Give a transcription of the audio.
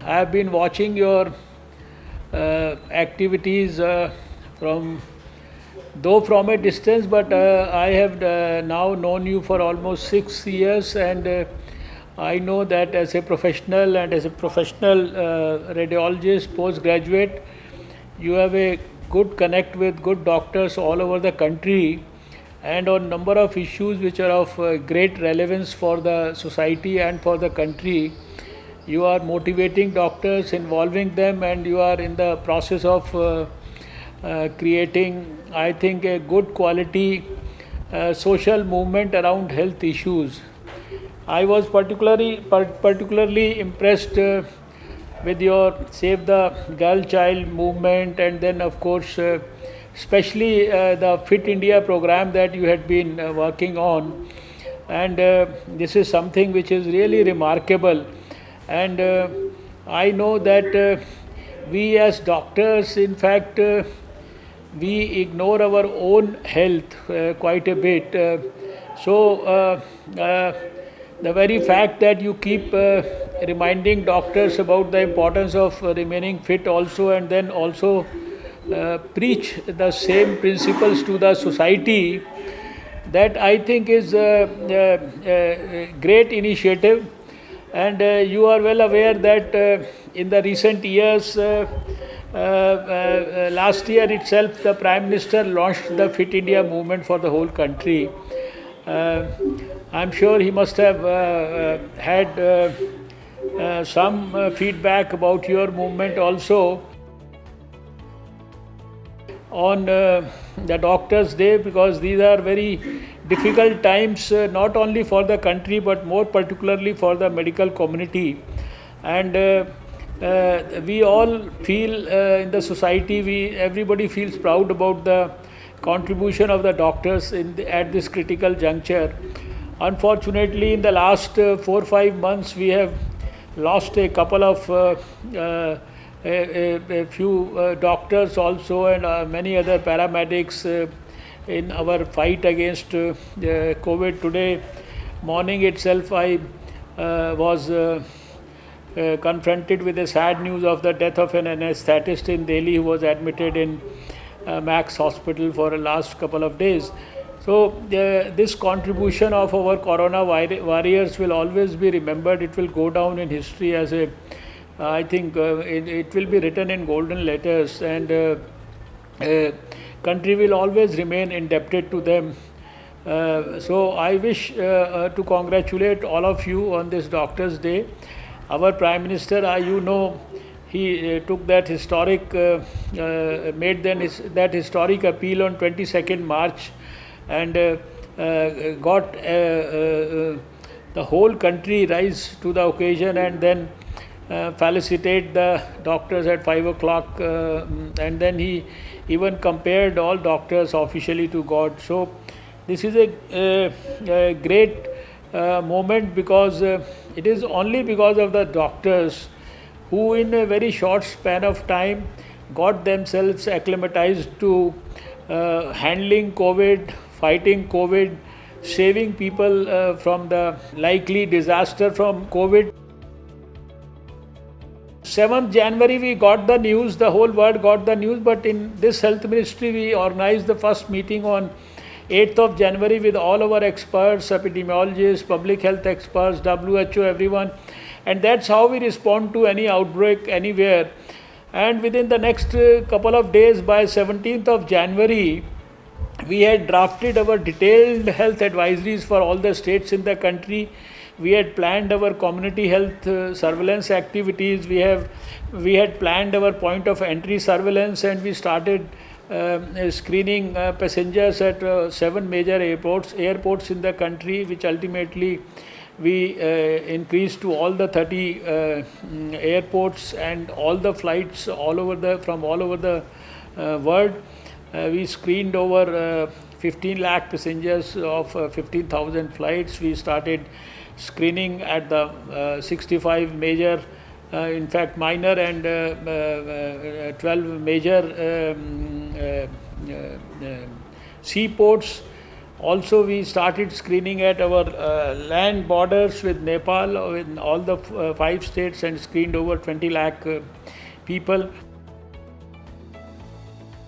I have been watching your activities from though from a distance, but I have now known you for almost 6 years, and I know that as a professional and as a professional radiologist, postgraduate, you have a good connect with good doctors all over the country, and on number of issues which are of great relevance for the society and for the country. You are motivating doctors, involving them, and you are in the process of creating, I think, a good quality social movement around health issues. I was particularly impressed with your Save the Girl Child movement, and then, of course, especially the Fit India program that you had been working on. And this is something which is really remarkable. And I know that we as doctors, in fact, we ignore our own health quite a bit. The very fact that you keep reminding doctors about the importance of remaining fit also, and then also preach the same principles to the society, that I think is a great initiative. And you are well aware that in the recent years, last year itself, the Prime Minister launched the Fit India movement for the whole country. I'm sure he must have had some feedback about your movement also on the Doctors' Day, because these are very difficult times, not only for the country but more particularly for the medical community. And we all feel in the society, everybody feels proud about the contribution of the doctors at this critical juncture. Unfortunately, in the last 4 or 5 months, we have lost a couple of a few doctors also, and many other paramedics in our fight against COVID. Today morning itself, I was confronted with the sad news of the death of an anesthetist in Delhi who was admitted in Max Hospital for the last couple of days. So this contribution of our corona warriors will always be remembered. It will go down in history as a, I think it will be written in golden letters, and country will always remain indebted to them. So I wish to congratulate all of you on this Doctors' Day. Our Prime Minister, he took that historic, made that historic appeal on 22nd March, and got the whole country rise to the occasion, and then felicitate the doctors at 5 o'clock, and then he even compared all doctors officially to God. So this is a great moment, because it is only because of the doctors who in a very short span of time got themselves acclimatized to handling COVID, fighting COVID, saving people from the likely disaster from COVID. 7th January we got the news, the whole world got the news, but in this health ministry we organized the first meeting on 8th of January with all our experts, epidemiologists, public health experts, WHO, everyone. And that's how we respond to any outbreak anywhere. And within the next couple of days, by 17th of January, we had drafted our detailed health advisories for all the states in the country. We had planned our community health surveillance activities. We had planned our point of entry surveillance, and we started screening passengers at 7 major airports in the country, which ultimately we increased to all the 30 airports and all the flights from all over the world. We screened over 15 lakh passengers of 15,000 flights. We started screening at the 65 major, in fact minor, and 12 major seaports. Also, we started screening at our land borders with Nepal, in all the 5 states, and screened over 20 lakh people.